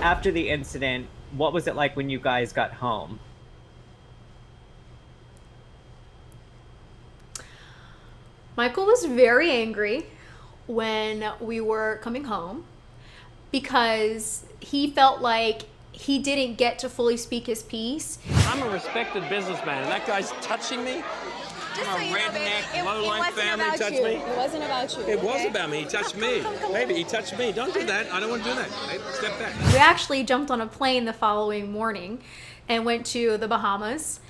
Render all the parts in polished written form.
after the incident, what was it like when you guys got home? Michael was very angry when we were coming home because he felt like he didn't get to fully speak his piece. I'm a respected businessman, and that guy's touching me. Just I'm so a you know, baby, redneck, low-life family touched me. It wasn't about you. It was about me. He touched me. Baby, he touched me. Don't do that. I don't want to do that. Hey, step back. We actually jumped on a plane the following morning and went to the Bahamas.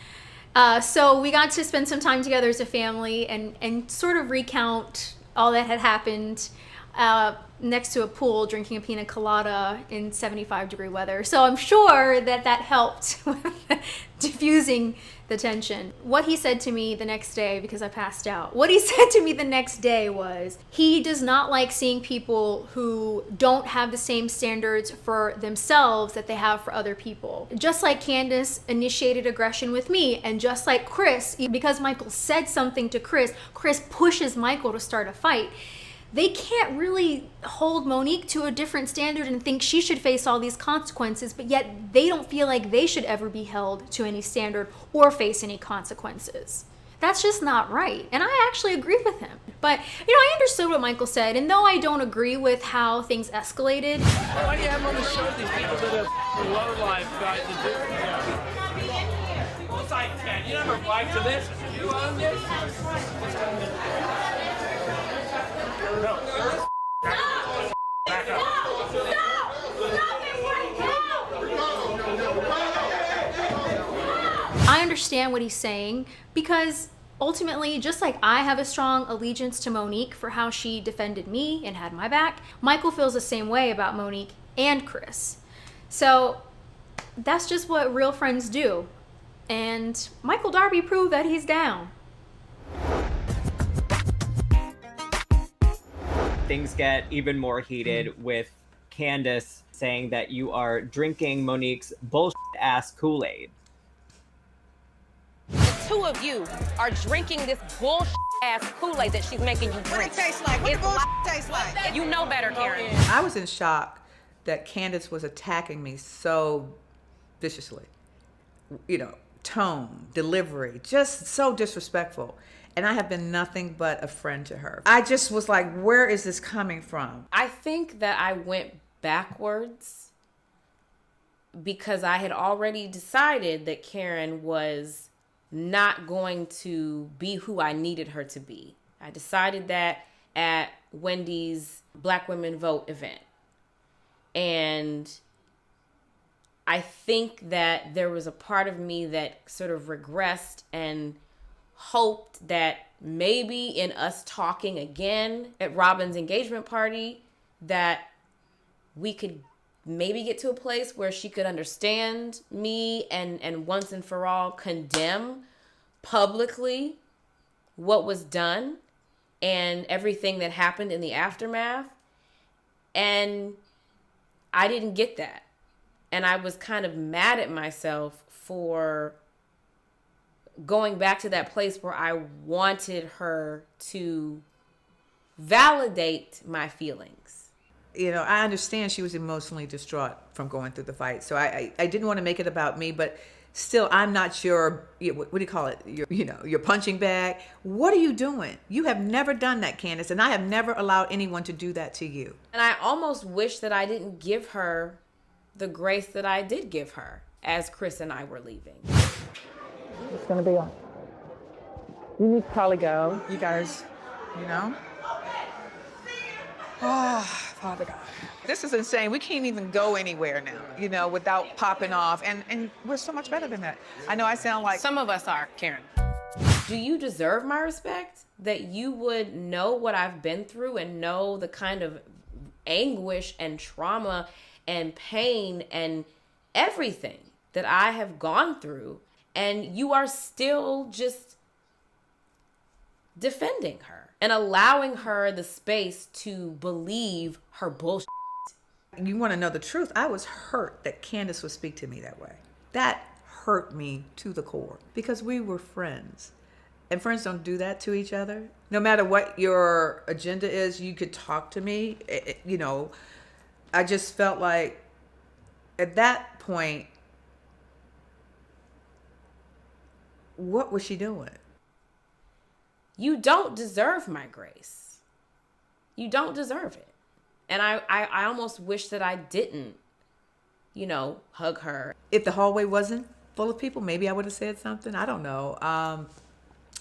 So we got to spend some time together as a family and sort of recount all that had happened next to a pool drinking a pina colada in 75-degree weather. So I'm sure that helped with diffusing the tension. What he said to me the next day, because I passed out, what he said to me the next day was he does not like seeing people who don't have the same standards for themselves that they have for other people. Just like Candiace initiated aggression with me, and just like Chris, because Michael said something to Chris pushes Michael to start a fight. They can't really hold Monique to a different standard and think she should face all these consequences, but yet they don't feel like they should ever be held to any standard or face any consequences. That's just not right. And I actually agree with him. But, I understood what Michael said, and though I don't agree with how things escalated. Why do you have on the show these people that are low-life guys to do? What's I can? You never right to this. You own this? No. Back up. I understand what he's saying because ultimately, just like I have a strong allegiance to Monique for how she defended me and had my back, Michael feels the same way about Monique and Chris. So that's just what real friends do. And Michael Darby proved that he's down. Things get even more heated with Candiace saying that you are drinking Monique's bullshit-ass Kool-Aid. The two of you are drinking this bullshit-ass Kool-Aid that she's making you drink. What it tastes like? What the bullshit tastes like? You know better, Karen. I was in shock that Candiace was attacking me so viciously. Tone, delivery, just so disrespectful. And I have been nothing but a friend to her. I just was like, where is this coming from? I think that I went backwards because I had already decided that Karen was not going to be who I needed her to be. I decided that at Wendy's Black Women Vote event. And I think that there was a part of me that sort of regressed and hoped that maybe in us talking again at Robyn's engagement party that we could maybe get to a place where she could understand me and once and for all condemn publicly what was done and everything that happened in the aftermath. And I didn't get that. And I was kind of mad at myself for going back to that place where I wanted her to validate my feelings. I understand she was emotionally distraught from going through the fight. So I didn't want to make it about me, but still, I'm not sure, what do you call it? Your punching bag. What are you doing? You have never done that, Candiace, and I have never allowed anyone to do that to you. And I almost wish that I didn't give her the grace that I did give her as Chris and I were leaving. It's gonna be on. You need to probably go. You guys, Oh, Father God. This is insane. We can't even go anywhere now, without popping off. And we're so much better than that. I know I sound like... Some of us are, Karen. Do you deserve my respect? That you would know what I've been through and know the kind of anguish and trauma and pain and everything that I have gone through, and you are still just defending her and allowing her the space to believe her bullshit. You want to know the truth? I was hurt that Candiace would speak to me that way. That hurt me to the core because we were friends. And friends don't do that to each other. No matter what your agenda is, you could talk to me. I just felt like at that point, what was she doing? You don't deserve my grace. You don't deserve it. And I almost wish that I didn't, hug her. If the hallway wasn't full of people, maybe I would have said something. I don't know.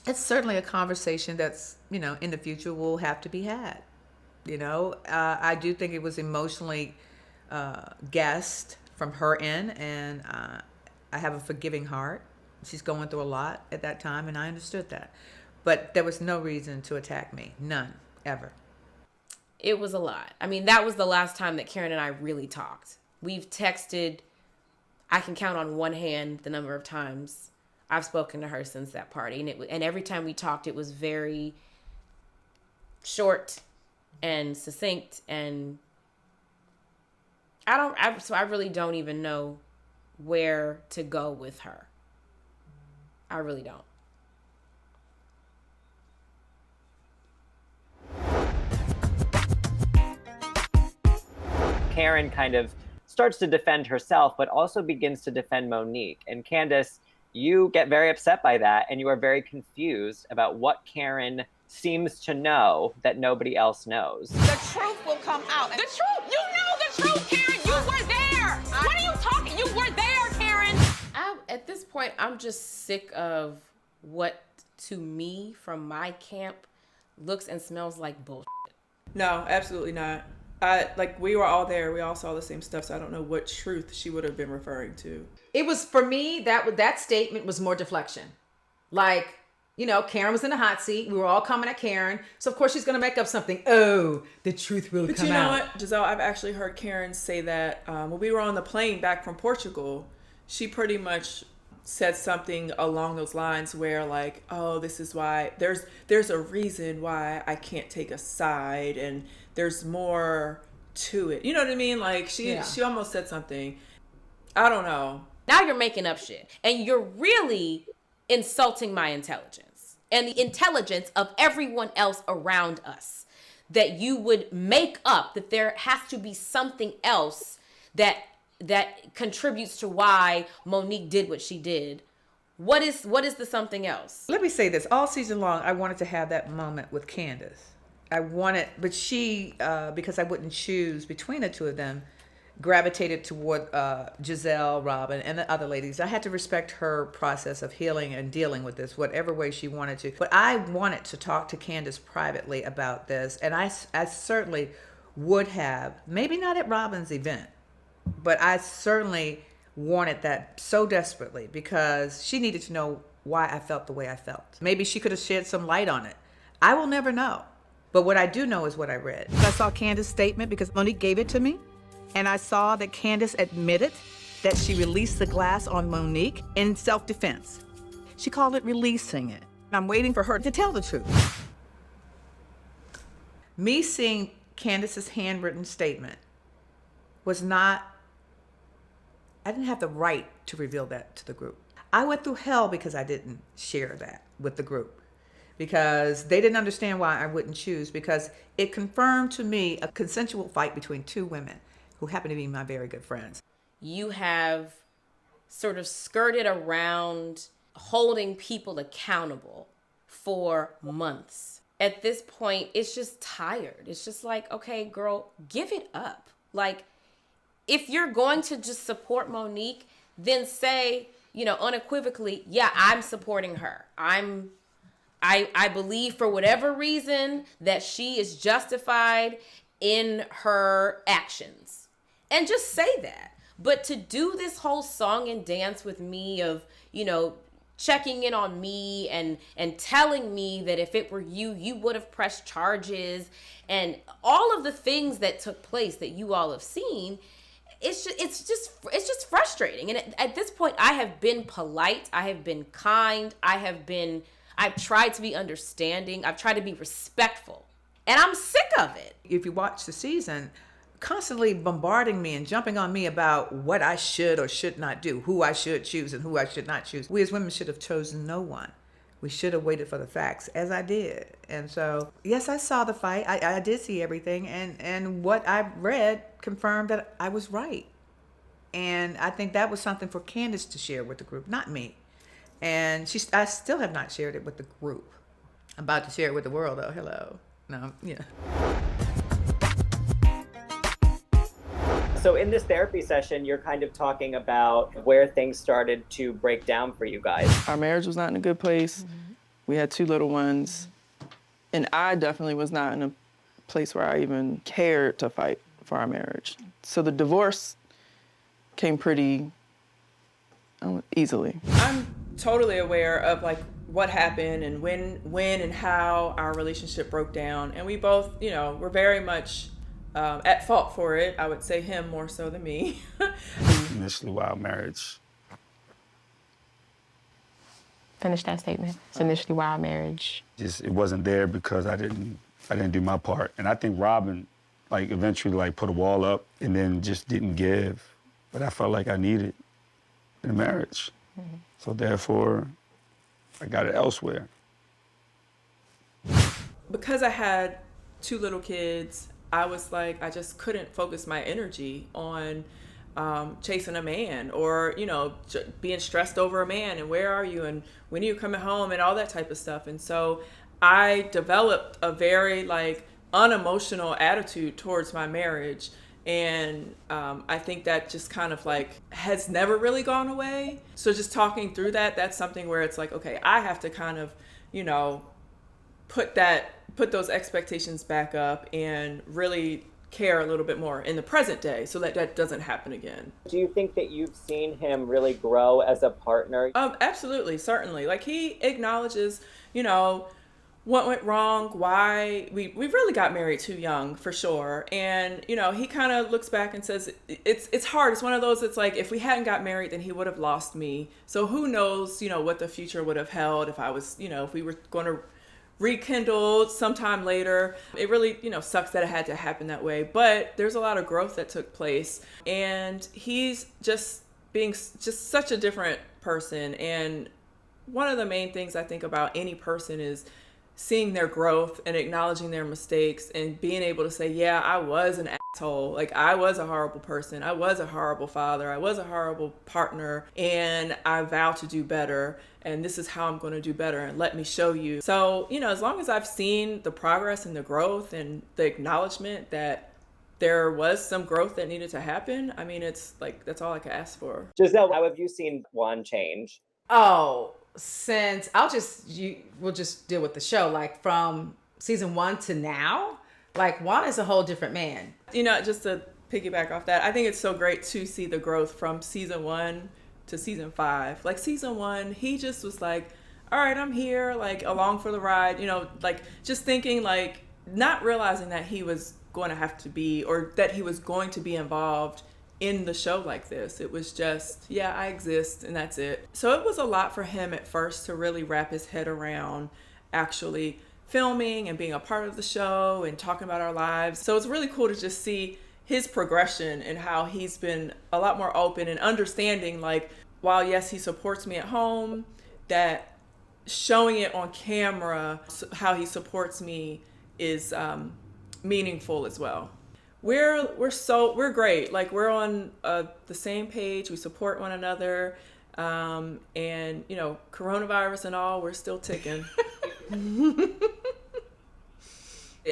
It's certainly a conversation that's, in the future will have to be had. I do think it was emotionally guessed from her end, and I have a forgiving heart. She's going through a lot at that time, and I understood that. But there was no reason to attack me. None, ever. It was a lot. I mean, that was the last time that Karen and I really talked. We've texted, I can count on one hand the number of times I've spoken to her since that party. And every time we talked, it was very short and succinct. And so I really don't even know where to go with her. I really don't. Karen kind of starts to defend herself, but also begins to defend Monique. And Candiace, you get very upset by that, and you are very confused about what Karen seems to know that nobody else knows. The truth will come out. The truth? You know the truth, Karen. You were there. What are you talking? You were there, Karen. At this point, I'm just sick of what, to me, from my camp, looks and smells like bullshit. No, absolutely not. We were all there. We all saw the same stuff, so I don't know what truth she would have been referring to. It was, for me, that statement was more deflection. Karen was in the hot seat. We were all coming at Karen. So, of course, she's going to make up something. Oh, the truth will come out. But you know what, Gizelle? I've actually heard Karen say that when we were on the plane back from Portugal, she pretty much said something along those lines where this is why there's a reason why I can't take a side, and there's more to it. You know what I mean? She almost said something. I don't know. Now you're making up shit, and you're really insulting my intelligence and the intelligence of everyone else around us, that you would make up that there has to be something else that contributes to why Monique did what she did. What is the something else? Let me say this. All season long, I wanted to have that moment with Candiace. But she, because I wouldn't choose between the two of them, gravitated toward Gizelle, Robyn, and the other ladies. I had to respect her process of healing and dealing with this, whatever way she wanted to. But I wanted to talk to Candiace privately about this, and I certainly would have, maybe not at Robyn's event, but I certainly wanted that so desperately because she needed to know why I felt the way I felt. Maybe she could have shed some light on it. I will never know. But what I do know is what I read. I saw Candiace's statement because Monique gave it to me, and I saw that Candiace admitted that she released the glass on Monique in self-defense. She called it releasing it. I'm waiting for her to tell the truth. Me seeing Candiace's handwritten statement was not, I didn't have the right to reveal that to the group. I went through hell because I didn't share that with the group, because they didn't understand why I wouldn't choose, because it confirmed to me a consensual fight between two women who happen to be my very good friends. You have sort of skirted around holding people accountable for months. At this point, it's just tired. It's just like, okay, girl, give it up. If you're going to just support Monique, then say, unequivocally, yeah, I'm supporting her. I believe for whatever reason that she is justified in her actions. And just say that. But to do this whole song and dance with me of, checking in on me and telling me that if it were you, you would have pressed charges, and all of the things that took place that you all have seen, it's just frustrating. And at this point, I have been polite. I have been kind. I've tried to be understanding. I've tried to be respectful, and I'm sick of it. If you watch the season, constantly bombarding me and jumping on me about what I should or should not do, who I should choose and who I should not choose. We as women should have chosen no one. We should have waited for the facts, as I did. And so, yes, I saw the fight. I did see everything. And what I read confirmed that I was right. And I think that was something for Candiace to share with the group, not me. And I still have not shared it with the group. I'm about to share it with the world, though. Hello. No, yeah. So in this therapy session, you're kind of talking about where things started to break down for you guys. Our marriage was not in a good place. Mm-hmm. We had 2 little ones. And I definitely was not in a place where I even cared to fight for our marriage. So the divorce came pretty easily. I'm totally aware of like what happened and when and how our relationship broke down. And we both, you know, were very much at fault for it. I would say him more so than me. Initially, wild marriage. Finish that statement. It's initially wild marriage. Just it wasn't there because I didn't do my part. And I think Robyn like eventually like put a wall up and then just didn't give. But I felt like I needed in a marriage. Mm-hmm. So therefore, I got it elsewhere. Because I had 2 little kids, I was like, I just couldn't focus my energy on chasing a man or, you know, being stressed over a man and where are you and when are you coming home and all that type of stuff. And so I developed a very like unemotional attitude towards my marriage. And I think that just kind of like has never really gone away. So just talking through that, that's something where it's like, okay, I have to kind of, you know, put those expectations back up and really care a little bit more in the present day so that that doesn't happen again. Do you think that you've seen him really grow as a partner? Absolutely, certainly. Like he acknowledges, you know, what went wrong, why we really got married too young for sure. And, you know, he kind of looks back and says, it's hard. It's one of those, it's like, if we hadn't got married, then he would have lost me. So who knows, you know, what the future would have held if I was, you know, if we were going to rekindle sometime later. It really, you know, sucks that it had to happen that way, but there's a lot of growth that took place. And he's just such a different person. And one of the main things I think about any person is seeing their growth and acknowledging their mistakes and being able to say, yeah, I was an asshole. Like I was a horrible person. I was a horrible father. I was a horrible partner, and I vow to do better. And this is how I'm going to do better. And let me show you. So, you know, as long as I've seen the progress and the growth and the acknowledgement that there was some growth that needed to happen, I mean, it's like, that's all I could ask for. Gizelle, how have you seen Juan change? Oh, since we'll just deal with the show, like from season 1 to now, like Juan is a whole different man. You know, just to piggyback off that, I think it's so great to see the growth from season 1 to season 5. Like season 1, he just was like, all right, I'm here, like along for the ride, you know, like just thinking, like not realizing that he was going to have to be, or that he was going to be involved in the show like this. It was just, yeah, I exist and that's it. So it was a lot for him at first to really wrap his head around actually filming and being a part of the show and talking about our lives. So it's really cool to just see his progression and how he's been a lot more open and understanding, like, while yes, he supports me at home, that showing it on camera, how he supports me is meaningful as well. We're great. Like we're on the same page. We support one another, and you know, coronavirus and all, we're still ticking.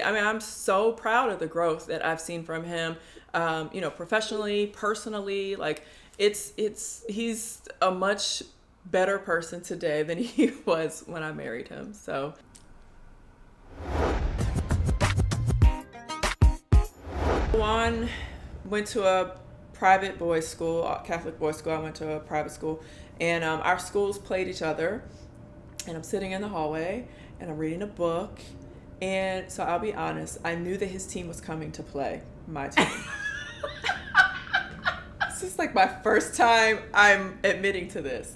I mean, I'm so proud of the growth that I've seen from him. You know, professionally, personally, like he's a much better person today than he was when I married him. So. Juan went to a private boys' school, Catholic boys' school. I went to a private school, and our schools played each other. And I'm sitting in the hallway, and I'm reading a book. And so I'll be honest, I knew that his team was coming to play my team. This is like my first time I'm admitting to this.